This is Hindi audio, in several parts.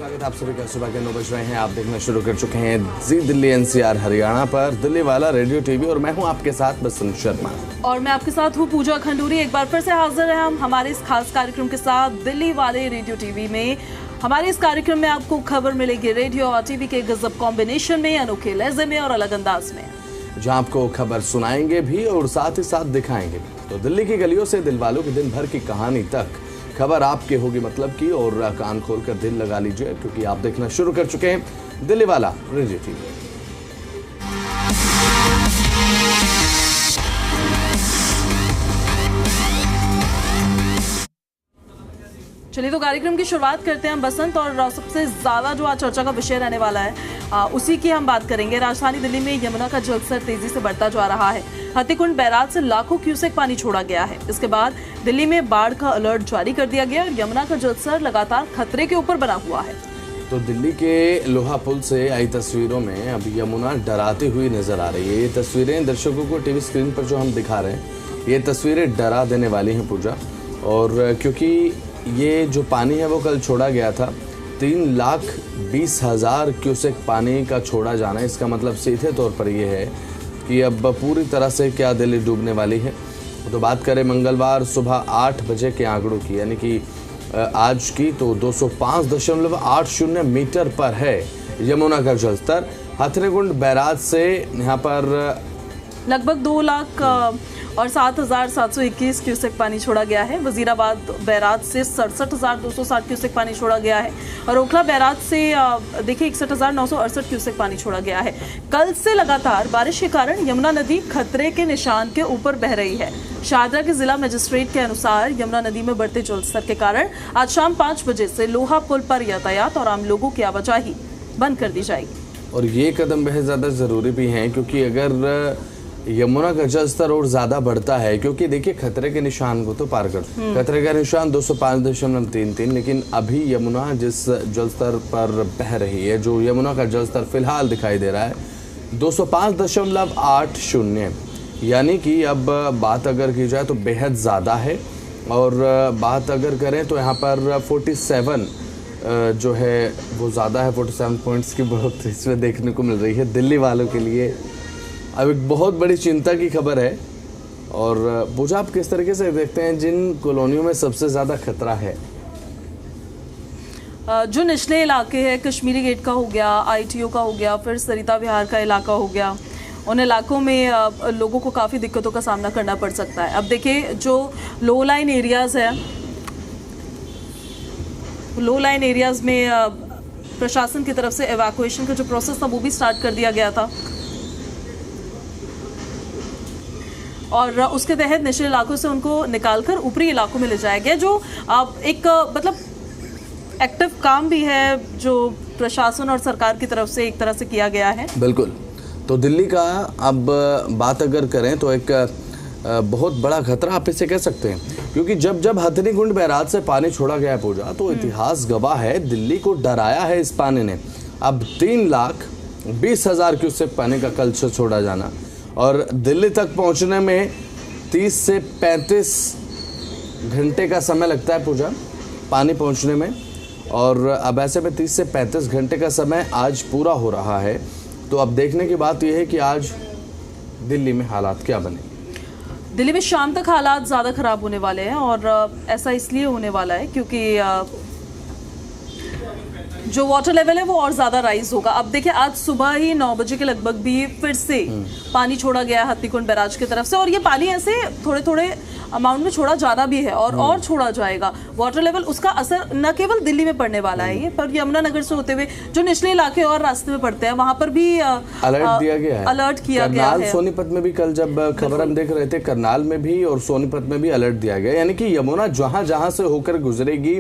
स्वागत है आप सभी का। सुबह के 9 बज रहे हैं। आप देखना शुरू कर चुके हैं जी दिल्ली एनसीआर हरियाणा पर दिल्ली वाला रेडियो टीवी और मैं हूं आपके साथ बसंत शर्मा और मैं आपके साथ हूं पूजा खंडूरी। एक बार फिर से हाजिर है हम हमारे इस खास कार्यक्रम के साथ दिल्ली वाले रेडियो टीवी में। हमारे इस कार्यक्रम में आपको खबर मिलेगी रेडियो और टीवी के गजब कॉम्बिनेशन में, अनोखे लहजे में और अलग अंदाज में, जहां आपको खबर सुनाएंगे भी और साथ ही साथ दिखाएंगे भी। तो दिल्ली की गलियों से दिल वालों के दिन भर की कहानी तक खबर आपके होगी मतलब की। और कान खोलकर दिल लगा लीजिए क्योंकि आप देखना शुरू कर चुके हैं दिल्ली वाला रेडियो टीवी। चलिए तो कार्यक्रम की शुरुआत करते हैं हम बसंत। और सबसे ज्यादा जो आज चर्चा का विषय रहने वाला है उसी की हम बात करेंगे। राजधानी दिल्ली में यमुना का जलस्तर तेजी से बढ़ता जा रहा है। हाथीकुंड बैराज से लाखों क्यूसेक पानी छोड़ा गया है। इसके बाद दिल्ली में बाढ़ का अलर्ट जारी कर दिया गया और यमुना का जलस्तर लगातार खतरे के ऊपर बना हुआ है। तो दिल्ली के लोहा पुल से आई तस्वीरों में अब यमुना डराती हुई नजर आ रही है। ये तस्वीरें दर्शकों को टीवी स्क्रीन पर जो हम दिखा रहे हैं ये तस्वीरें डरा देने वाली हैं पूजा। और क्योंकि ये जो पानी है वो कल छोड़ा गया था 3,20,000 क्यूसेक पानी का छोड़ा जाना। इसका मतलब सीधे तौर पर ये है कि अब पूरी तरह से क्या दिल्ली डूबने वाली है। तो बात करें मंगलवार सुबह 8 बजे के आंकड़ों की यानी कि आज की, तो 205.80 मीटर पर है यमुना का जलस्तर। हाथीकुंड बैराज से यहाँ पर लगभग 2,07,721 क्यूसेक पानी छोड़ा गया है। वजीराबाद बैराज से 67,260 क्यूसेक पानी छोड़ा गया है और ओखला बैराज से देखिए 61,968 क्यूसेक पानी छोड़ा गया है। कल से लगातार बारिश के कारण यमुना नदी खतरे के निशान के ऊपर बह रही है। शारदा के जिला मजिस्ट्रेट के अनुसार यमुना नदी में बढ़ते जलस्तर के कारण आज शाम 5 बजे से लोहा पुल पर यातायात और आम लोगों की आवाजाही बंद कर दी जाएगी। और ये कदम बेहद ज्यादा जरूरी भी है क्योंकि अगर यमुना का जलस्तर और ज्यादा बढ़ता है, क्योंकि देखिए खतरे के निशान को तो पार कर खतरे का निशान 205.33, लेकिन अभी यमुना जिस जलस्तर पर बह रही है, जो यमुना का जलस्तर फिलहाल दिखाई दे रहा है 205.80, यानी कि अब बात अगर की जाए तो बेहद ज़्यादा है। और बात अगर करें तो यहाँ पर 47 जो है वो ज़्यादा है। 47 पॉइंट्स की बढ़ोतरी इसमें देखने को मिल रही है दिल्ली वालों के लिए। अब एक बहुत बड़ी चिंता की खबर है। और पूजा आप किस तरीके से देखते हैं जिन कॉलोनियों में सबसे ज़्यादा खतरा है? जो निचले इलाके हैं, कश्मीरी गेट का हो गया, आईटीओ का हो गया, फिर सरिता विहार का इलाका हो गया, उन इलाकों में लोगों को काफ़ी दिक्कतों का सामना करना पड़ सकता है। अब देखिए जो लो लाइन एरियाज़ है, लो लाइन एरियाज़ में प्रशासन की तरफ से एवैक्यूएशन का जो प्रोसेस था वो भी स्टार्ट कर दिया गया था और उसके तहत निचले इलाकों से उनको निकालकर ऊपरी इलाकों में ले जाया गया। जो एक मतलब एक्टिव काम भी है जो प्रशासन और सरकार की तरफ से एक तरह से किया गया है। बिल्कुल। तो दिल्ली का अब बात अगर करें तो एक बहुत बड़ा खतरा आप इसे कह सकते हैं, क्योंकि जब जब हाथीकुंड बैराज से पानी छोड़ा गया पूजा तो इतिहास गवाह है, दिल्ली को डराया है इस पानी ने। अब 3,20,000 क्यूसेक पानी का कल से छोड़ा जाना और दिल्ली तक पहुंचने में 30 से 35 घंटे का समय लगता है पूजा पानी पहुंचने में। और अब ऐसे में 30 से 35 घंटे का समय आज पूरा हो रहा है। तो अब देखने की बात यह है कि आज दिल्ली में हालात क्या बने। दिल्ली में शाम तक हालात ज़्यादा ख़राब होने वाले हैं और ऐसा इसलिए होने वाला है क्योंकि जो वाटर लेवल है वो और ज़्यादा राइज होगा। अब देखिए आज सुबह ही 9 बजे के लगभग भी फिर से पानी छोड़ा गया हाथीकुंड बैराज की तरफ से और ये पानी ऐसे थोड़े थोड़े अमाउंट में छोड़ा जाना भी है और छोड़ा जाएगा। वाटर लेवल उसका असर न केवल दिल्ली में पड़ने वाला है ये, पर यमुनानगर से होते हुए जो निचले इलाके और रास्ते में पड़ते हैं वहां पर भी अलर्ट दिया गया है। अलर्ट किया गया है। सोनीपत में भी कल जब खबर हम देख रहे थे, करनाल में भी और सोनीपत में भी अलर्ट दिया गया, यानी कि यमुना जहां जहां से होकर गुजरेगी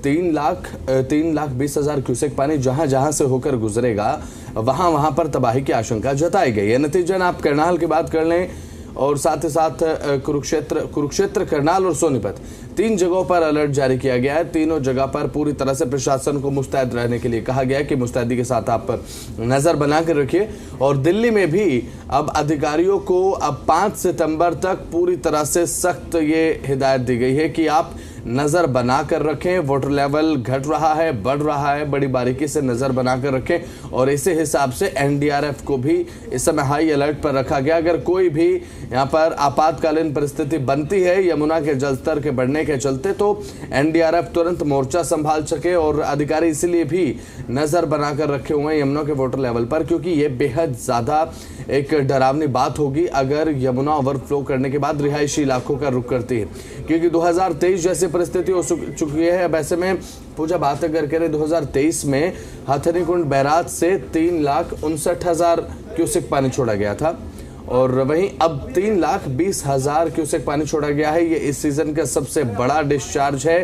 3,20,000 क्यूसेक पानी जहां जहां से होकर गुजरेगा वहां वहां पर तबाही की आशंका जताई गई है। नतीजन आप करनाल की बात कर लें और साथ ही साथ कुरुक्षेत्र, करनाल और सोनीपत 3 जगहों पर अलर्ट जारी किया गया है। तीनों जगह पर पूरी तरह से प्रशासन को मुस्तैद रहने के लिए कहा गया है कि मुस्तैदी के साथ आप नजर बना कर रखिए। और दिल्ली में भी अब अधिकारियों को अब 5 सितंबर तक पूरी तरह से सख्त ये हिदायत दी गई है कि आप नजर बनाकर रखें। वाटर लेवल घट रहा है, बढ़ रहा है, बड़ी बारीकी से नजर बनाकर रखें और इसी हिसाब से एनडीआरएफ को भी इस समय हाई अलर्ट पर रखा गया। अगर कोई भी यहाँ पर आपातकालीन परिस्थिति बनती है यमुना के जलस्तर के बढ़ने के चलते तो एनडीआरएफ तुरंत मोर्चा संभाल सके और अधिकारी इसीलिए भी नजर बनाकर रखे हुए हैं यमुना के वाटर लेवल पर, क्योंकि ये बेहद ज्यादा एक डरावनी बात होगी अगर यमुना ओवरफ्लो करने के बाद रिहायशी इलाकों का रुख करती है, क्योंकि 2023 जैसी परिस्थिति हो चुकी है। अब ऐसे में पूजा बात अगर करें 2023 में हथनीकुंड बैराज से 3,59,000 क्यूसेक पानी छोड़ा गया था और वहीं अब 3,20,000 क्यूसेक पानी छोड़ा गया है। ये इस सीजन का सबसे बड़ा डिस्चार्ज है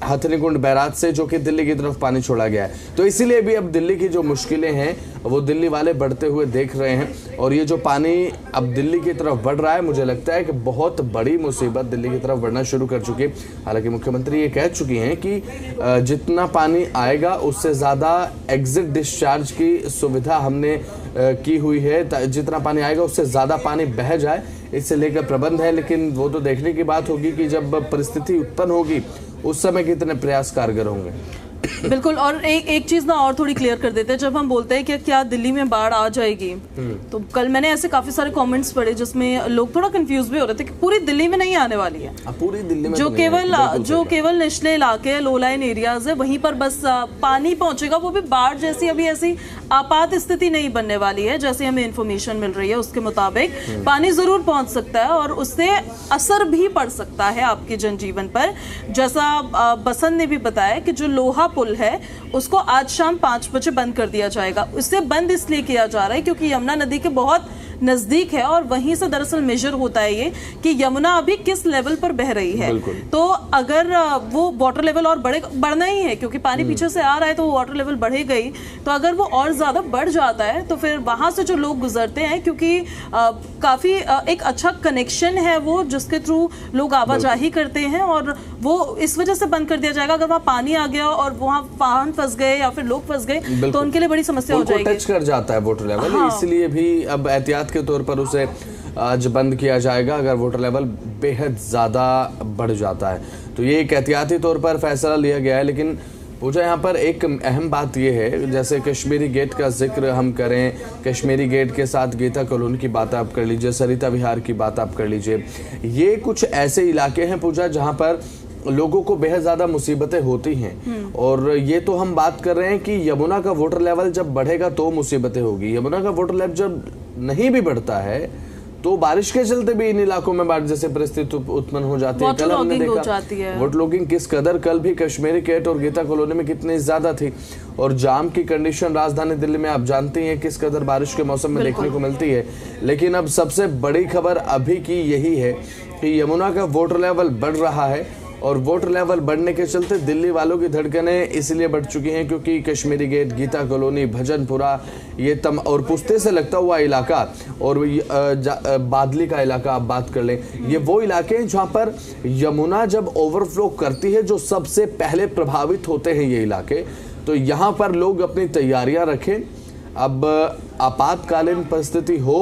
हथनीकुंड बैराज से, जो कि दिल्ली की तरफ पानी छोड़ा गया है। तो इसीलिए भी अब दिल्ली की जो मुश्किलें हैं वो दिल्ली वाले बढ़ते हुए देख रहे हैं और ये जो पानी अब दिल्ली की तरफ बढ़ रहा है मुझे लगता है कि बहुत बड़ी मुसीबत दिल्ली की तरफ बढ़ना शुरू कर चुकी है। हालांकि मुख्यमंत्री ये कह चुकी हैं कि जितना पानी आएगा उससे ज़्यादा एग्जिट डिस्चार्ज की सुविधा हमने की हुई है, जितना पानी आएगा उससे ज़्यादा पानी बह जाए इससे लेकर प्रबंध है। लेकिन वो तो देखने की बात होगी कि जब परिस्थिति उत्पन्न होगी उस समय कितने प्रयास कारगर होंगे। बिल्कुल। और एक चीज ना और थोड़ी क्लियर कर देते हैं, जब हम बोलते हैं कि क्या दिल्ली में बाढ़ आ जाएगी, तो कल मैंने ऐसे काफी सारे कमेंट्स पढ़े जिसमें लोग थोड़ा कंफ्यूज भी हो रहे थे कि पूरी दिल्ली में नहीं आने वाली है। पूरी दिल्ली में जो केवल निचले इलाके लो लाइन एरियाज है वहीं पर बस पानी पहुंचेगा, वो भी बाढ़ जैसी अभी ऐसी आपात स्थिति नहीं बनने वाली है। जैसे हमें इंफॉर्मेशन मिल रही है उसके मुताबिक पानी जरूर पहुंच सकता है और उससे असर भी पड़ सकता है आपके जनजीवन पर। जैसा बसंत ने भी बताया कि जो लोहा पुल है उसको आज शाम 5 बजे बंद कर दिया जाएगा। उससे बंद इसलिए किया जा रहा है क्योंकि यमुना नदी के बहुत नजदीक है और वहीं से दरअसल मेजर होता है ये कि यमुना अभी किस लेवल पर बह रही है। तो अगर वो वाटर लेवल और बढ़ना ही है क्योंकि पानी पीछे से आ रहा है तो वो वाटर लेवल बढ़ेगा ही। तो अगर वो और ज्यादा बढ़ जाता है तो फिर वहां से जो लोग गुजरते हैं, क्योंकि काफी एक अच्छा कनेक्शन है वो जिसके थ्रू लोग आवाजाही करते हैं, और वो इस वजह से बंद कर दिया जाएगा। अगर वहाँ पानी आ गया और वहाँ वाहन फंस गए या फिर लोग फंस गए तो उनके लिए बड़ी समस्या हो जाएगी। टच कर जाता है वाटर लेवल, इसलिए भी अब एहतियात के तौर पर उसे आज बंद किया जाएगा अगर वाटर लेवल बेहद ज़्यादा बढ़ जाता है। तो ये एक एहतियाती तौर पर फैसला लिया गया है। लेकिन पूजा यहाँ पर एक अहम बात ये है, जैसे कश्मीरी गेट का जिक्र हम करें, कश्मीरी गेट के साथ गीता कॉलोनी की बात आप कर लीजिए, सरिता विहार की बात आप कर लीजिए, ये कुछ ऐसे इलाके हैं पूजा जहाँ पर लोगों को बेहद ज्यादा मुसीबतें होती हैं। और ये तो हम बात कर रहे हैं कि यमुना का वाटर लेवल जब बढ़ेगा तो मुसीबतें होगी। यमुना का वाटर लेवल जब नहीं भी बढ़ता है तो बारिश के चलते भी इन इलाकों में बाढ़ जैसे परिस्थिति उत्पन्न हो जाती है। कल हमने देखा वाटर लॉगिंग किस कदर कल भी कश्मीरी गेट और गीता कॉलोनी में कितनी ज्यादा थी, और जाम की कंडीशन राजधानी दिल्ली में आप जानती हैं किस कदर बारिश के मौसम में देखने को मिलती है। लेकिन अब सबसे बड़ी खबर अभी की यही है कि यमुना का वाटर लेवल बढ़ रहा है और वाटर लेवल बढ़ने के चलते दिल्ली वालों की धड़कनें इसलिए बढ़ चुकी हैं क्योंकि कश्मीरी गेट, गीता कॉलोनी, भजनपुरा, ये और पुश्ते से लगता हुआ इलाका और बादली का इलाका आप बात कर लें, ये वो इलाके हैं जहां पर यमुना जब ओवरफ्लो करती है जो सबसे पहले प्रभावित होते हैं ये इलाके। तो यहाँ पर लोग अपनी तैयारियां रखें। अब आपातकालीन परिस्थिति हो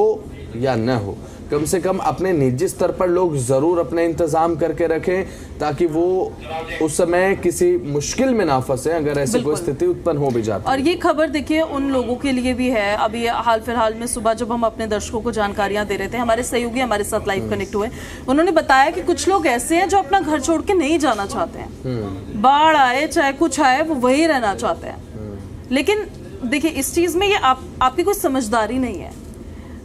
या न हो, कम से कम अपने निजी स्तर पर लोग जरूर अपने इंतजाम करके रखें ताकि वो उस समय किसी मुश्किल में ना फंसे अगर ऐसी कोई स्थिति उत्पन्न हो भी जाती है। और ये खबर देखिए उन लोगों के लिए भी है। अभी हाल फिलहाल में सुबह जब हम अपने दर्शकों को जानकारियां दे रहे थे, हमारे सहयोगी हमारे साथ लाइव कनेक्ट हुए, उन्होंने बताया कि कुछ लोग ऐसे हैं जो अपना घर छोड़ के नहीं जाना चाहते हैं। बाढ़ आए चाहे कुछ आए वो वही रहना चाहते हैं। लेकिन देखिए इस चीज में ये आपकी कोई समझदारी नहीं है।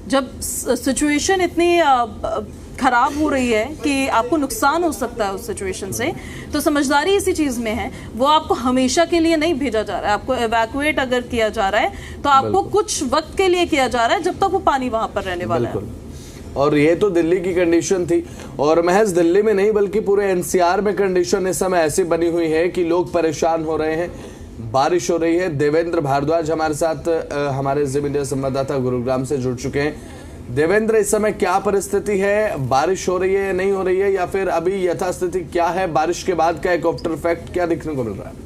जब सिचुएशन इतनी खराब हो रही है कि आपको नुकसान हो सकता है उस सिचुएशन से, तो समझदारी इसी चीज में है। वो आपको हमेशा के लिए नहीं भेजा जा रहा है। आपको एवैक्यूएट अगर किया जा रहा है तो आपको कुछ वक्त के लिए किया जा रहा है जब तक वो पानी वहां पर रहने वाला है। और ये तो दिल्ली की कंडीशन थी, और महज दिल्ली में नहीं बल्कि पूरे एनसीआर में कंडीशन इस समय ऐसी बनी हुई है कि लोग परेशान हो रहे हैं। बारिश हो रही है। देवेंद्र भारद्वाज हमारे साथ हमारे ज़ी मीडिया संवाददाता गुरुग्राम से जुड़ चुके हैं। देवेंद्र, इस समय क्या परिस्थिति है? बारिश हो रही है, नहीं हो रही है, या फिर अभी यथास्थिति क्या है? बारिश के बाद का एक आफ्टर इफेक्ट क्या दिखने को मिल रहा है?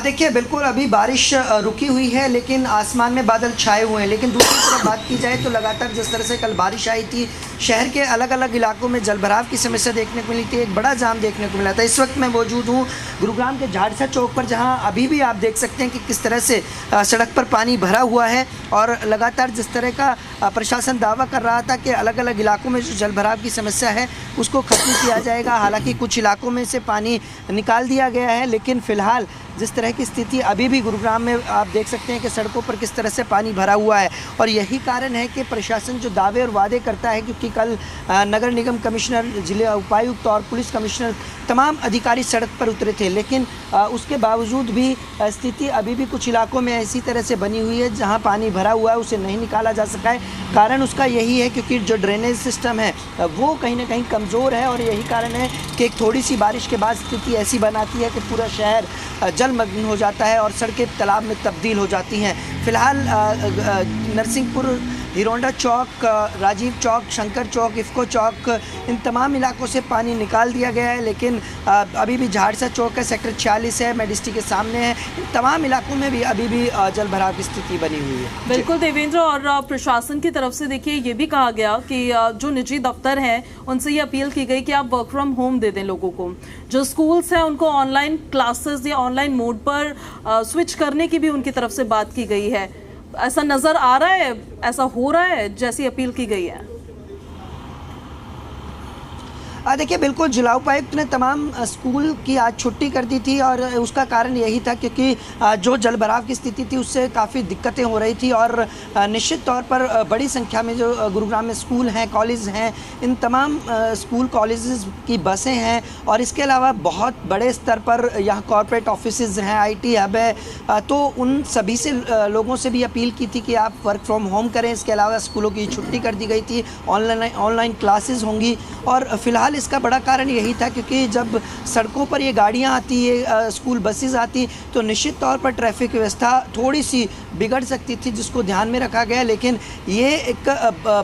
देखिए बिल्कुल अभी बारिश रुकी हुई है, लेकिन आसमान में बादल छाए हुए हैं। लेकिन दूसरी तरफ बात की जाए तो लगातार जिस तरह से कल बारिश आई थी, शहर के अलग अलग इलाकों में जलभराव की समस्या देखने को मिली थी, एक बड़ा जाम देखने को मिला था। इस वक्त मैं मौजूद हूँ गुरुग्राम के झाड़सा चौक पर, जहाँ अभी भी आप देख सकते हैं कि किस तरह से सड़क पर पानी भरा हुआ है। और लगातार जिस तरह का प्रशासन दावा कर रहा था कि अलग अलग इलाकों में जो जलभराव की समस्या है उसको ख़त्म किया जाएगा, हालांकि कुछ इलाकों में से पानी निकाल दिया गया है, लेकिन फ़िलहाल जिस तरह की स्थिति अभी भी गुरुग्राम में आप देख सकते हैं कि सड़कों पर किस तरह से पानी भरा हुआ है। और यही कारण है कि प्रशासन जो दावे और वादे करता है, क्योंकि कल नगर निगम कमिश्नर, जिला उपायुक्त और पुलिस कमिश्नर तमाम अधिकारी सड़क पर उतरे थे, लेकिन उसके बावजूद भी स्थिति अभी भी कुछ इलाकों में ऐसी तरह से बनी हुई है जहां पानी भरा हुआ है, उसे नहीं निकाला जा सका है। कारण उसका यही है क्योंकि जो ड्रेनेज सिस्टम है वो कहीं ना कहीं कमज़ोर है, और यही कारण है कि एक थोड़ी सी बारिश के बाद स्थिति ऐसी बनाती है कि पूरा शहर जलमग्न हो जाता है और सड़कें तालाब में तब्दील हो जाती हैं। फ़िलहाल नरसिंहपुर, हिरोंडा चौक, राजीव चौक, शंकर चौक, इफ़को चौक, इन तमाम इलाकों से पानी निकाल दिया गया है, लेकिन अभी भी झाड़सा चौक है, सेक्टर 46 है, मेडिसिटी के सामने है, इन तमाम इलाकों में भी अभी भी जलभराव की स्थिति बनी हुई है। बिल्कुल देवेंद्र, और प्रशासन की तरफ से देखिए ये भी कहा गया कि जो निजी दफ्तर हैं उनसे ये अपील की गई कि आप वर्क फ्रॉम होम दे दें लोगों को। जो स्कूल्स हैं उनको ऑनलाइन क्लासेस या ऑनलाइन मोड पर स्विच करने की भी उनकी तरफ से बात की गई है। ऐसा नजर आ रहा है, ऐसा हो रहा है जैसी अपील की गई है? देखिए बिल्कुल जिला उपायुक्त ने तमाम स्कूल की आज छुट्टी कर दी थी, और उसका कारण यही था क्योंकि जो जलभराव की स्थिति थी उससे काफ़ी दिक्कतें हो रही थी। और निश्चित तौर पर बड़ी संख्या में जो गुरुग्राम में स्कूल हैं, कॉलेज हैं, इन तमाम स्कूल कॉलेजेस की बसें हैं, और इसके अलावा बहुत बड़े स्तर पर यहाँ कॉरपोरेट ऑफिसेज हैं, IT हब है, तो उन सभी से लोगों से भी अपील की थी कि आप वर्क फ्रॉम होम करें। इसके अलावा स्कूलों की छुट्टी कर दी गई थी, ऑनलाइन क्लासेस होंगी। और फिलहाल इसका बड़ा कारण यही था क्योंकि जब सड़कों पर ये गाड़ियाँ आती है, स्कूल बसेस आती, तो निश्चित तौर पर ट्रैफिक व्यवस्था थोड़ी सी बिगड़ सकती थी, जिसको ध्यान में रखा गया। लेकिन ये एक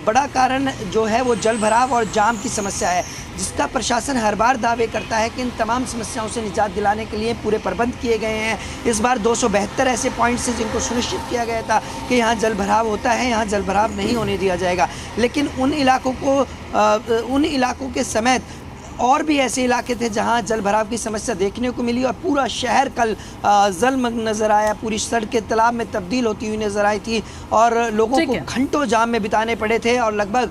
बड़ा कारण जो है वो जलभराव और जाम की समस्या है, जिसका प्रशासन हर बार दावे करता है कि इन तमाम समस्याओं से निजात दिलाने के लिए पूरे प्रबंध किए गए हैं। इस बार 272 ऐसे पॉइंट्स हैं जिनको सुनिश्चित किया गया था कि यहाँ जलभराव होता है, यहाँ जलभराव नहीं होने दिया जाएगा। लेकिन उन इलाकों के समेत और भी ऐसे इलाके थे जहां जलभराव की समस्या देखने को मिली, और पूरा शहर कल जलमग्न नज़र आया, पूरी सड़कें तालाब में तब्दील होती हुई नज़र आई थी, और लोगों को घंटों जाम में बिताने पड़े थे। और लगभग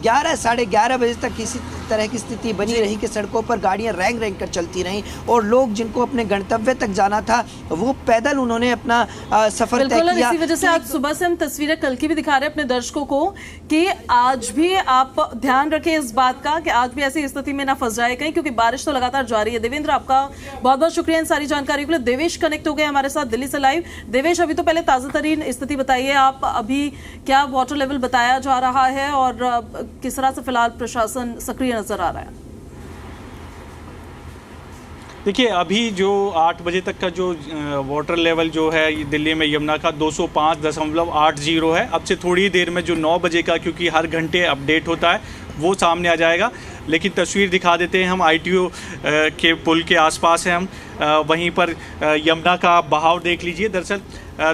11 साढ़े 11 बजे तक इसी तरह की स्थिति बनी रही कि सड़कों पर गाड़ियां रैंग रैंग कर चलती रहीं, और लोग जिनको अपने गंतव्य तक जाना था वो पैदल उन्होंने अपना सफ़र तय किया। इसी वजह से आज सुबह से हम तस्वीरें कल की भी दिखा रहे हैं अपने दर्शकों को कि आज भी आप ध्यान रखें इस बात का कि आज भी ऐसी स्थिति में ना फंस जाए कहीं, क्योंकि बारिश तो लगातार जारी है। देवेंद्र, आपका बहुत बहुत शुक्रिया इन सारी जानकारी के लिए। देवेश कनेक्ट हो गए हमारे साथ दिल्ली से लाइव। देवेश, अभी तो पहले ताजा तरीन स्थिति बताइए आप, अभी क्या वाटर लेवल बताया जा रहा है और किस तरह से फिलहाल प्रशासन सक्रिय नजर आ रहा है? देखिए अभी जो 8 बजे तक का जो वाटर लेवल जो है दिल्ली में यमुना का 205.80 है। अब से थोड़ी देर में जो 9 बजे का, क्योंकि हर घंटे अपडेट होता है, वो सामने आ जाएगा। लेकिन तस्वीर दिखा देते हैं हम, ITO के पुल के आसपास हैं हम, वहीं पर यमुना का बहाव देख लीजिए। दरअसल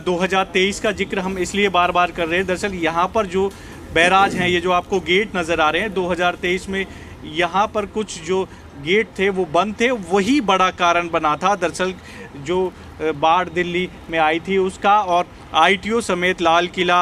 2023 का जिक्र हम इसलिए बार बार कर रहे हैं, दरअसल यहाँ पर जो बैराज हैं, ये जो आपको गेट नज़र आ रहे हैं, 2023 में यहाँ पर कुछ जो गेट थे वो बंद थे, वही बड़ा कारण बना था दरअसल जो बाढ़ दिल्ली में आई थी उसका। और ITO समेत Lal Qila,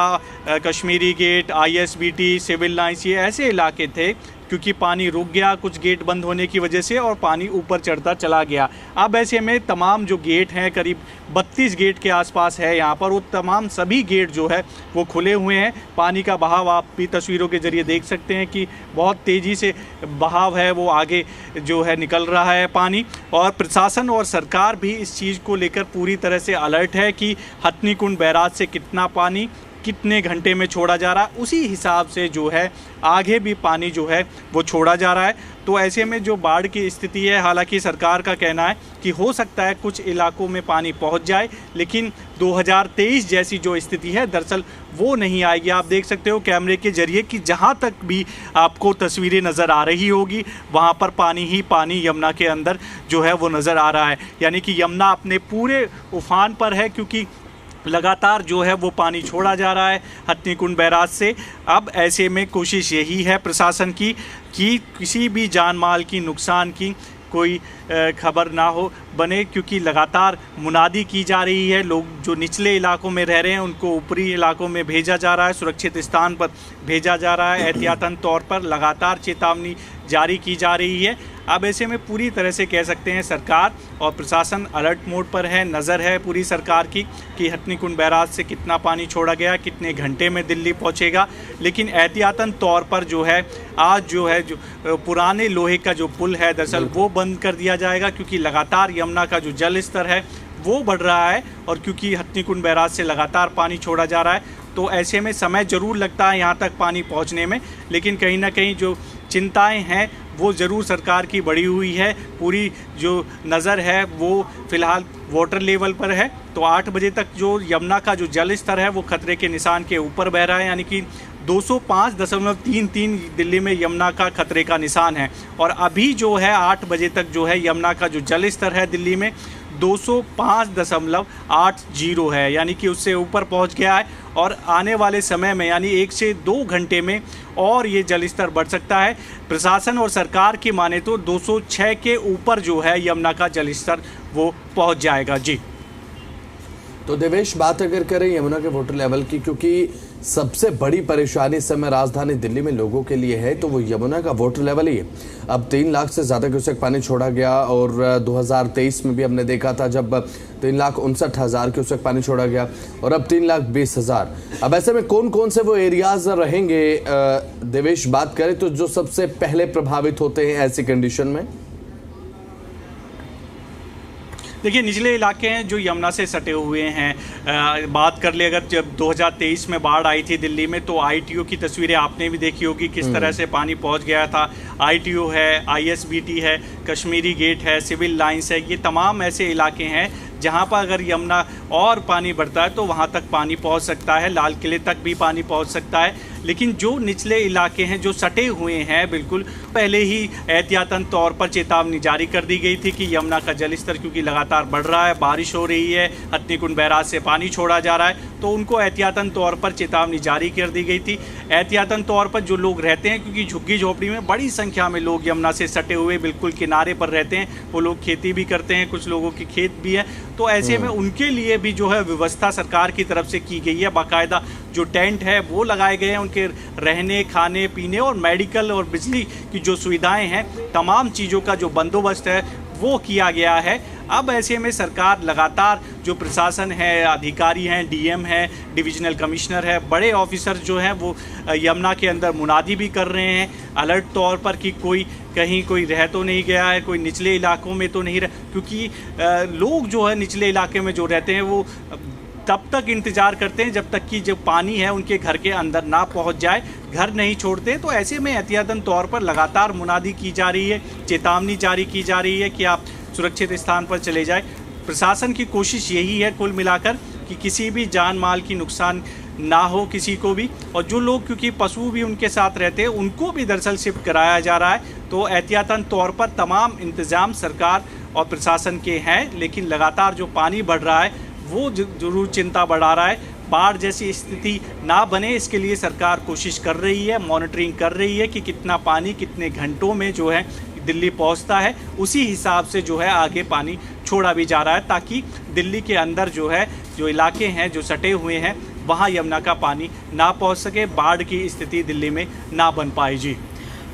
Kashmiri gate, ISBT, civil lines, ये ऐसे इलाके थे क्योंकि पानी रुक गया कुछ गेट बंद होने की वजह से और पानी ऊपर चढ़ता चला गया। अब ऐसे में तमाम जो गेट हैं, करीब 32 गेट के आसपास है यहाँ पर, वो तमाम सभी गेट जो है वो खुले हुए हैं। पानी का बहाव आप भी तस्वीरों के ज़रिए देख सकते हैं कि बहुत तेज़ी से बहाव है वो आगे जो है निकल रहा है पानी। और प्रशासन और सरकार भी इस चीज़ को लेकर पूरी तरह से अलर्ट है कि हथनी कुंड बैराज से कितना पानी कितने घंटे में छोड़ा जा रहा है, उसी हिसाब से जो है आगे भी पानी जो है वो छोड़ा जा रहा है। तो ऐसे में जो बाढ़ की स्थिति है, हालांकि सरकार का कहना है कि हो सकता है कुछ इलाकों में पानी पहुंच जाए, लेकिन 2023 जैसी जो स्थिति है दरअसल वो नहीं आएगी। आप देख सकते हो कैमरे के जरिए कि जहां तक भी आपको तस्वीरें नज़र आ रही होगी वहां पर पानी ही पानी यमुना के अंदर जो है वो नज़र आ रहा है। यानी कि यमुना अपने पूरे उफान पर है, क्योंकि लगातार जो है वो पानी छोड़ा जा रहा है हथनीकुंड बैराज से। अब ऐसे में कोशिश यही है प्रशासन की कि किसी भी जान माल की नुकसान की कोई खबर ना हो बने, क्योंकि लगातार मुनादी की जा रही है। लोग जो निचले इलाकों में रह रहे हैं उनको ऊपरी इलाकों में भेजा जा रहा है, सुरक्षित स्थान पर भेजा जा रहा है। एहतियातन तौर पर लगातार चेतावनी जारी की जा रही है। अब ऐसे में पूरी तरह से कह सकते हैं सरकार और प्रशासन अलर्ट मोड पर है, नज़र है पूरी सरकार की कि हथनीकुंड बैराज से कितना पानी छोड़ा गया, कितने घंटे में दिल्ली पहुंचेगा। लेकिन एहतियातन तौर पर जो है आज जो है जो पुराने लोहे का जो पुल है दरअसल वो बंद कर दिया जाएगा, क्योंकि लगातार यमुना का जो जल स्तर है वो बढ़ रहा है और क्योंकि हथनीकुंड बैराज से लगातार पानी छोड़ा जा रहा है। तो ऐसे में समय ज़रूर लगता है यहाँ तक पानी पहुँचने में, लेकिन कहीं ना कहीं जो चिंताएं हैं वो ज़रूर सरकार की बढ़ी हुई है। पूरी जो नज़र है वो फ़िलहाल वाटर लेवल पर है। तो 8 बजे तक जो यमुना का जो जल स्तर है वो खतरे के निशान के ऊपर बह रहा है, यानी कि 205.33 दिल्ली में यमुना का खतरे का निशान है। और अभी जो है 8 बजे तक जो है यमुना का जो जल स्तर है दिल्ली में 205.80 है, यानी कि उससे ऊपर पहुंच गया है। और आने वाले समय में यानी 1 से 2 घंटे में और ये जल स्तर बढ़ सकता है। प्रशासन और सरकार की माने तो 206 के ऊपर जो है यमुना का जल स्तर वो पहुंच जाएगा। जी तो देवेश, बात अगर करें यमुना के वाटर लेवल की, क्योंकि सबसे बड़ी परेशानी इस समय राजधानी दिल्ली में लोगों के लिए है, तो वो यमुना का वाटर लेवल ही है। अब 3 लाख से ज़्यादा क्यूसेक पानी छोड़ा गया और 2023 में भी हमने देखा था जब 3,59,000 क्यूसेक पानी छोड़ा गया और अब 3,20,000। अब ऐसे में कौन कौन से वो एरियाज रहेंगे देवेश, बात करें तो जो सबसे पहले प्रभावित होते हैं ऐसी कंडीशन में? देखिए, निचले इलाके हैं जो यमुना से सटे हुए हैं। बात कर ले अगर जब 2023 में बाढ़ आई थी दिल्ली में तो आईटीओ की तस्वीरें आपने भी देखी होगी, किस तरह से पानी पहुंच गया था। आईटीओ है, आईएसबीटी है, कश्मीरी गेट है, सिविल लाइंस है, ये तमाम ऐसे इलाके हैं जहां पर अगर यमुना और पानी बढ़ता है तो वहां तक पानी पहुंच सकता है, लाल किले तक भी पानी पहुंच सकता है। लेकिन जो निचले इलाके हैं जो सटे हुए हैं, बिल्कुल पहले ही एहतियातन तौर पर चेतावनी जारी कर दी गई थी कि यमुना का जलस्तर क्योंकि लगातार बढ़ रहा है, बारिश हो रही है, हथनीकुंड बैराज से पानी छोड़ा जा रहा है, तो उनको एहतियातन तौर पर चेतावनी जारी कर दी गई थी। एहतियातन तौर पर जो लोग रहते हैं, क्योंकि झुग्गी झोपड़ी में बड़ी संख्या में लोग यमुना से सटे हुए बिल्कुल किनारे पर रहते हैं, वो लोग खेती भी करते हैं, कुछ लोगों की खेत भी है, तो ऐसे में उनके लिए भी जो है व्यवस्था सरकार की तरफ से की गई है। बाकायदा जो टेंट है वो लगाए गए हैं, उनके रहने, खाने पीने और मेडिकल और बिजली की जो सुविधाएं हैं, तमाम चीज़ों का जो बंदोबस्त है वो किया गया है। अब ऐसे में सरकार लगातार जो प्रशासन है, अधिकारी हैं, डीएम है, डिविजनल कमिश्नर है, बड़े ऑफिसर जो हैं वो यमुना के अंदर मुनादी भी कर रहे हैं अलर्ट तौर पर कि कोई कहीं कोई रह तो नहीं गया है, कोई निचले इलाकों में तो नहीं रह, क्योंकि लोग जो है निचले इलाके में जो रहते हैं वो तब तक इंतज़ार करते हैं जब तक कि जो पानी है उनके घर के अंदर ना पहुंच जाए, घर नहीं छोड़ते। तो ऐसे में एहतियातन तौर पर लगातार मुनादी की जा रही है, चेतावनी जारी की जा रही है कि आप सुरक्षित स्थान पर चले जाए। प्रशासन की कोशिश यही है कुल मिलाकर कि किसी भी जान माल की नुकसान ना हो किसी को भी, और जो लोग क्योंकि पशु भी उनके साथ रहते हैं उनको भी दरअसल शिफ्ट कराया जा रहा है। तो एहतियातन तौर पर तमाम इंतज़ाम सरकार और प्रशासन के हैं, लेकिन लगातार जो पानी बढ़ रहा है वो जरूर चिंता बढ़ा रहा है। बाढ़ जैसी स्थिति ना बने इसके लिए सरकार कोशिश कर रही है, मॉनिटरिंग कर रही है कि कितना पानी कितने घंटों में जो है दिल्ली पहुंचता है, उसी हिसाब से जो है आगे पानी छोड़ा भी जा रहा है ताकि दिल्ली के अंदर जो है जो इलाके हैं जो सटे हुए हैं वहाँ यमुना का पानी ना पहुँच सके, बाढ़ की स्थिति दिल्ली में ना बन पाए। जी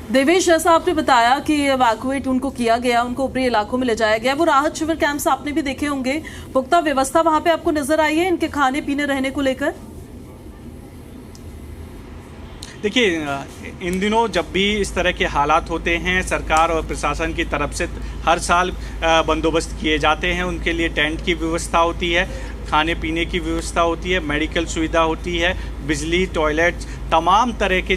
देवेश, जैसा आपने बताया कि इवैक्यूएट उनको किया गया, उनको ऊपरी इलाकों में ले जाया गया, वो राहत शिविर कैंप्स आपने भी देखे होंगे, पुख्ता व्यवस्था वहां पे आपको नजर आई है इनके खाने पीने रहने को लेकर? देखिए, इन दिनों जब भी इस तरह के हालात होते हैं सरकार और प्रशासन की तरफ से हर साल बंदोबस्त किए जाते हैं, उनके लिए टेंट की व्यवस्था होती है, खाने पीने की व्यवस्था होती है, मेडिकल सुविधा होती है, बिजली, टॉयलेट, तमाम तरह के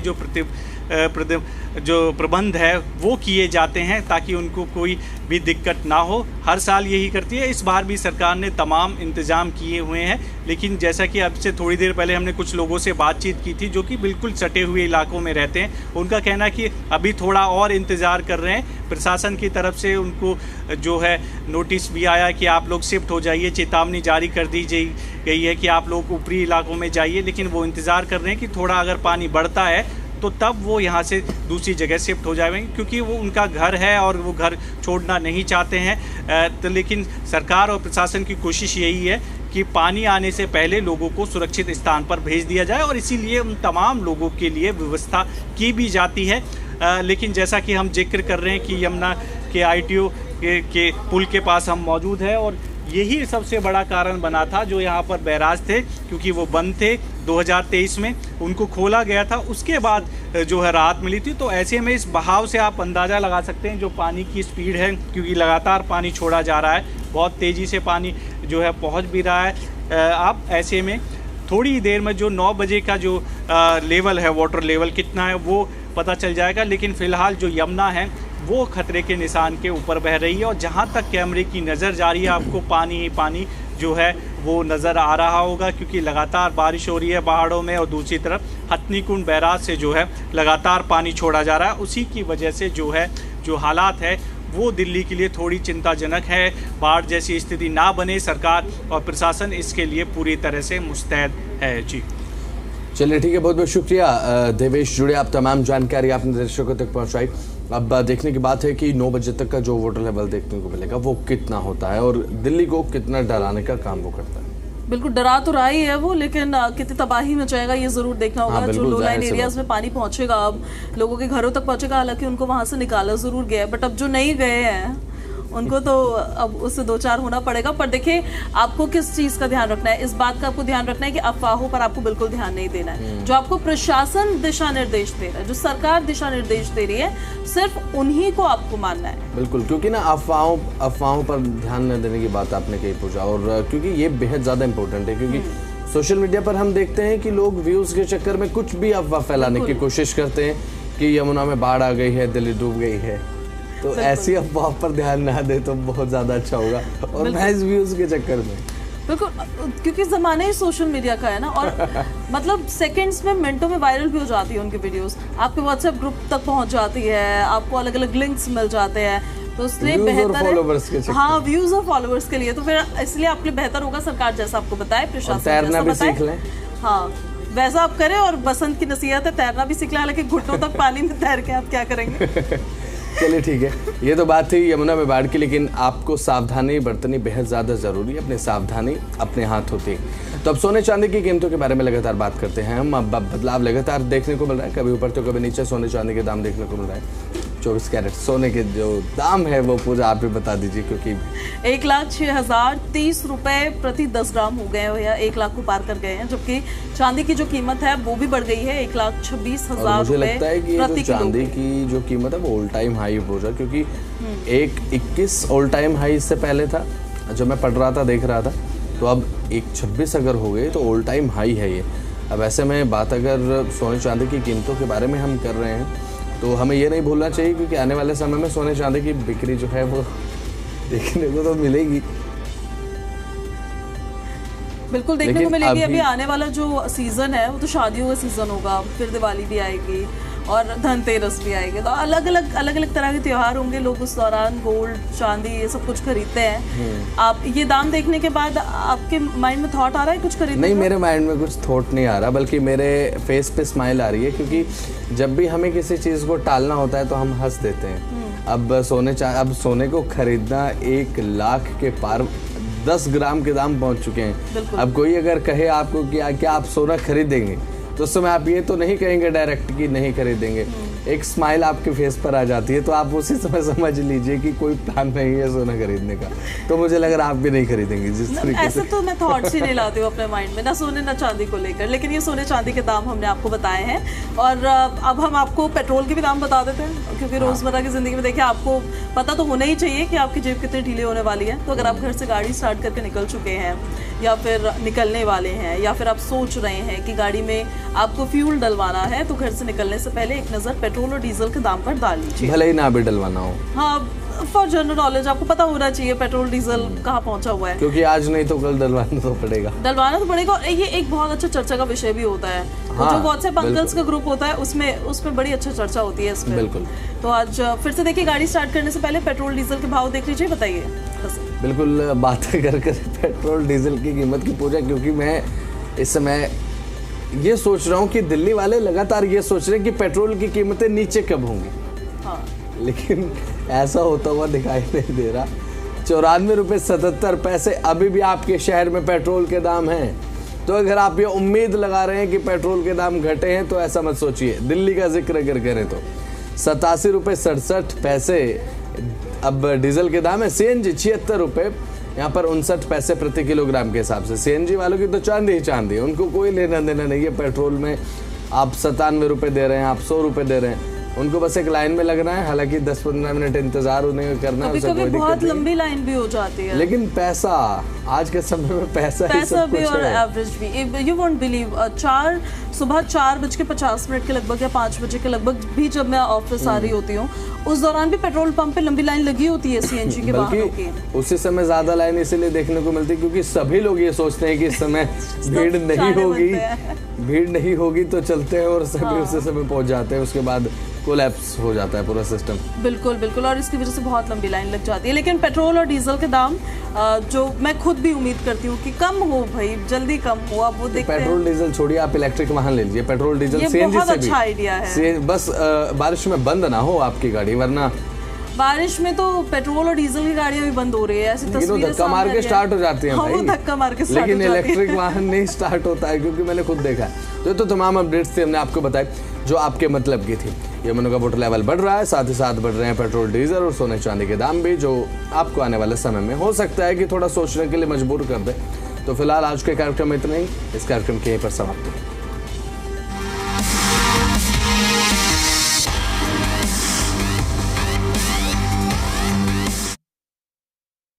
जो प्रबंध है वो किए जाते हैं ताकि उनको कोई भी दिक्कत ना हो। हर साल यही करती है, इस बार भी सरकार ने तमाम इंतज़ाम किए हुए हैं। लेकिन जैसा कि अब से थोड़ी देर पहले हमने कुछ लोगों से बातचीत की थी जो कि बिल्कुल सटे हुए इलाकों में रहते हैं, उनका कहना है कि अभी थोड़ा और इंतज़ार कर रहे हैं। प्रशासन की तरफ से उनको जो है नोटिस भी आया कि आप लोग शिफ्ट हो जाइए, चेतावनी जारी कर दी गई है कि आप लोग ऊपरी इलाकों में जाइए, लेकिन वो इंतज़ार कर रहे हैं कि थोड़ा अगर पानी बढ़ता है तो तब वो यहाँ से दूसरी जगह शिफ्ट हो जाएंगे, क्योंकि वो उनका घर है और वो घर छोड़ना नहीं चाहते हैं। तो लेकिन सरकार और प्रशासन की कोशिश यही है कि पानी आने से पहले लोगों को सुरक्षित स्थान पर भेज दिया जाए और इसीलिए उन तमाम लोगों के लिए व्यवस्था की भी जाती है। लेकिन जैसा कि हम जिक्र कर रहे हैं कि यमुना के ITO के पुल के पास हम मौजूद हैं और यही सबसे बड़ा कारण बना था जो यहाँ पर बैराज थे, क्योंकि वो बंद थे 2023 में, उनको खोला गया था, उसके बाद जो है राहत मिली थी। तो ऐसे में इस बहाव से आप अंदाज़ा लगा सकते हैं जो पानी की स्पीड है, क्योंकि लगातार पानी छोड़ा जा रहा है, बहुत तेज़ी से पानी जो है पहुँच भी रहा है। आप ऐसे में थोड़ी देर में जो 9 बजे का जो लेवल है, वाटर लेवल कितना है वो पता चल जाएगा। लेकिन फ़िलहाल जो यमुना है वो खतरे के निशान के ऊपर बह रही है और जहाँ तक कैमरे की नज़र जा रही है आपको पानी ही पानी जो है वो नज़र आ रहा होगा, क्योंकि लगातार बारिश हो रही है पहाड़ों में और दूसरी तरफ हथनीकुंड बैराज से जो है लगातार पानी छोड़ा जा रहा है। उसी की वजह से जो है जो हालात है वो दिल्ली के लिए थोड़ी चिंताजनक है। बाढ़ जैसी स्थिति ना बने, सरकार और प्रशासन इसके लिए पूरी तरह से मुस्तैद है। जी चलिए ठीक है, बहुत बहुत शुक्रिया देवेश, जुड़े आप तमाम जानकारी आपने दर्शकों तक पहुंचाई। अब देखने की बात है कि 9 बजे तक का जो वाटर लेवल देखने को मिलेगा वो कितना होता है और दिल्ली को कितना डराने का काम वो करता है। बिल्कुल डरा तो रहा ही है वो, लेकिन कितनी तबाही में जाएगा ये जरूर देखना होगा। जो लो लाइन एरियाज में पानी पहुंचेगा, अब लोगों के घरों तक पहुंचेगा, हालांकि उनको वहां से निकाला जरूर गया है, बट अब जो नहीं गए हैं उनको तो अब उससे 2-4 होना पड़ेगा। पर देखिए आपको किस चीज का ध्यान रखना है, इस बात का आपको ध्यान रखना है कि अफवाहों पर आपको बिल्कुल ध्यान नहीं देना है। जो आपको प्रशासन दिशा निर्देश दे रहा है, जो सरकार दिशा निर्देश दे रही है, सिर्फ उन्हीं को आपको मानना है। बिल्कुल, क्योंकि ना अफवाहों पर ध्यान न देने की बात आपने कही पूजा, और क्योंकि ये बेहद ज्यादा इंपॉर्टेंट है, क्योंकि सोशल मीडिया पर हम देखते हैं कि लोग व्यूज के चक्कर में कुछ भी अफवाह फैलाने की कोशिश करते हैं कि यमुना में बाढ़ आ गई है, दिल्ली डूब गई है। तो ऐसी अफवाह पर ध्यान ना दे तो बहुत ज्यादा अच्छा होगा, और महज व्यूज के चक्कर में। बिल्कुल, क्योंकि जमाना ही सोशल मीडिया का है ना, और मतलब सेकंड्स में, मिनटों में वायरल भी हो जाती है उनकी वीडियोस, आपके व्हाट्सएप ग्रुप तक पहुंच जाती है, आपको अलग अलग लिंक्स मिल जाते हैं। तो इसलिए बेहतर है, हाँ, व्यूज और फॉलोअर्स के लिए, तो फिर इसलिए आपके लिए बेहतर होगा सरकार जैसा आपको बताए, प्रशासन तैरना भी सीख लें। हाँ, वैसा आप करें। और बसंत की नसीहत है, तैरना भी सीख लें, हालांकि घुटनों तक पानी में तैर के आप क्या करेंगे। चलिए ठीक है, ये तो बात थी यमुना में बाढ़ की, लेकिन आपको सावधानी बरतनी बेहद ज़्यादा ज़रूरी है। अपनी सावधानी अपने हाथ होती है। तो अब सोने चांदी की कीमतों के बारे में लगातार बात करते हैं हम। अब बदलाव लगातार देखने को मिल रहा है, कभी ऊपर तो कभी नीचे सोने चांदी के दाम देखने को मिल रहा है। 24 कैरेट सोने के जो दाम है वो पूरा आप ही बता दीजिए, क्योंकि 1,06,030 रुपए प्रति 10 ग्राम हो गए हैं, या 1 लाख को पार कर गए हैं, जबकि चांदी की जो कीमत है वो भी बढ़ गई है, 1,26,000 मुझे लगता है कि ये जो चांदी किलो की जो कीमत है वो ऑल टाइम हाई हो रहा है, क्योंकि 1,21 ऑल टाइम हाई इससे पहले था, जब मैं पढ़ रहा था देख रहा था, तो अब 1,26 अगर हो गए तो ऑल टाइम हाई है ये। अब ऐसे में बात अगर सोने चांदी की कीमतों के बारे में हम कर रहे हैं तो हमें ये नहीं भूलना चाहिए, क्योंकि आने वाले समय में सोने चांदी की बिक्री जो है वो देखने को तो मिलेगी, बिल्कुल देखने को मिलेगी। अभी आने वाला जो सीजन है वो तो शादियों का सीजन होगा, फिर दिवाली भी आएगी और धनतेरस भी आएगी, तो अलग अलग तरह के त्योहार होंगे। लोग उस दौरान गोल्ड, चांदी, ये सब कुछ खरीदते हैं। आप ये दाम देखने के बाद आपके माइंड में थॉट आ रहा है कुछ खरीदने? नहीं, मेरे माइंड में कुछ थॉट नहीं आ रहा, बल्कि मेरे फेस पे स्माइल आ रही है, क्योंकि जब भी हमें किसी चीज़ को टालना होता है तो हम हंस देते हैं। अब सोने को खरीदना 1 लाख के पार 10 ग्राम के दाम पहुंच चुके हैं। अब कोई अगर कहे आपको कि क्या आप सोना खरीदेंगे, तो उस समय आप ये तो नहीं कहेंगे डायरेक्ट कि नहीं खरीदेंगे, एक स्माइल आपके फेस पर आ जाती है, तो आप उसी समय समझ लीजिए कि कोई प्लान नहीं है सोना खरीदने का। तो मुझे लग रहा है आप भी नहीं खरीदेंगे जिस तरीके से। ऐसे तो मैं थॉट्स ही नहीं लाती हूँ अपने माइंड में, ना सोने ना चांदी को लेकर, लेकिन ये सोने चांदी के दाम हमने आपको बताए हैं। और अब हम आपको पेट्रोल के भी दाम बता देते हैं, क्योंकि रोजमर्रा की जिंदगी में देखिए आपको पता तो होना ही चाहिए कि आपकी जेब कितनी ढीली होने वाली है। तो अगर आप घर से गाड़ी स्टार्ट करके निकल चुके हैं या फिर निकलने वाले हैं, या फिर आप सोच रहे हैं कि गाड़ी में आपको फ्यूल डलवाना है, तो घर से निकलने से पहले एक नज़र पेट्रोल और डीजल के दाम पर डाल लीजिए। भले ही ना भी डलवाना हो। हाँ, फॉर जनरल नॉलेज आपको पता होना चाहिए पेट्रोल डीजल कहाँ पहुंचा हुआ है, क्योंकि आज नहीं तो कल डलवाना तो पड़ेगा। डलवाना तो पड़ेगा। और ये एक बहुत अच्छा चर्चा का विषय भी होता है। हाँ, जो व्हाट्सएप अंकल्स का ग्रुप होता है उसमें बड़ी अच्छा चर्चा होती है इस पे। बिल्कुल। तो आज फिर से देखिए, गाड़ी स्टार्ट करने से पहले पेट्रोल डीजल के भाव देख लीजिए, बताइए। बिल्कुल, बातें कर पेट्रोल डीजल की कीमत की पूजा, क्योंकि मैं इस समय ये सोच रहा हूँ कि दिल्ली वाले लगातार ये सोच रहे हैं कि पेट्रोल की कीमतें नीचे कब होंगी। हाँ, लेकिन ऐसा होता हुआ दिखाई नहीं दे रहा। 94.77 अभी भी आपके शहर में पेट्रोल के दाम हैं। तो अगर आप ये उम्मीद लगा रहे हैं कि पेट्रोल के दाम घटे हैं तो ऐसा मत सोचिए। दिल्ली का जिक्र अगर करें तो 87.67 अब डीजल के दाम है। CNG 76 रुपये, यहाँ पर 59 पैसे प्रति किलोग्राम के हिसाब से। CNG वालों की तो चांदी ही चांदी है, उनको कोई लेना देना नहीं है। पेट्रोल में आप 97 रुपये दे रहे हैं, आप 100 रुपये दे रहे हैं, उनको बस एक लाइन में लगना है। हालांकि 10-15 मिनट इंतजार उन्हें करना है, कभी कभी बहुत लंबी लाइन भी हो जाती है। लेकिन पैसा, आज के समय में पैसा ही सब भी कुछ और है। एवरेज भी। यू वोंट बिलीव, सुबह 4:50 के लगभग या 5 बजे के लगभग भी जब मैं ऑफिस आ रही होती हूँ, उस दौरान भी पेट्रोल पंप पे लंबी लाइन लगी होती है CNG के वाहनों की। उसी समय ज्यादा लाइन इसलिए देखने को मिलती है क्योंकि सभी लोग ये सोचते हैं कि इस समय भीड़ नहीं होगी तो चलते हैं, और सभी उसी समय पहुंच जाते हैं। उसके बाद कोलैप्स हो जाता है पूरा सिस्टम। बिल्कुल, और इसकी वजह से बहुत लंबी लाइन लग जाती है। लेकिन पेट्रोल और डीजल के दाम जो मैं खुद भी उम्मीद करती हूँ कि कम हो भाई, जल्दी कम हो। अब वो देखते हैं। पेट्रोल डीजल छोड़िए, आप इलेक्ट्रिक वाहन ले लीजिए। पेट्रोल डीजल CNG बहुत से अच्छा आइडिया है। बस बारिश में बंद ना हो आपकी गाड़ी, वरना बारिश में तो पेट्रोल और डीजल की गाड़ियां भी बंद हो रही है। ऐसी तस्वीरें धक्का मार के स्टार्ट हो जाती हैं भाई। वो धक्का मार के स्टार्ट लेकिन हो जाती है। इलेक्ट्रिक वाहन नहीं स्टार्ट होता है, क्योंकि मैंने खुद देखा है। तो तमाम अपडेट्स थी, हमने आपको बताई जो आपके मतलब की थी। यमुना का वाटर लेवल बढ़ रहा है, साथ ही साथ बढ़ रहे हैं पेट्रोल डीजल और सोने चांदी के दाम भी, जो आपको आने वाले समय में हो सकता है कि थोड़ा सोचने के लिए मजबूर कर दे। तो फिलहाल आज के कार्यक्रम में इतना ही। इस कार्यक्रम के यहीं पर समाप्त।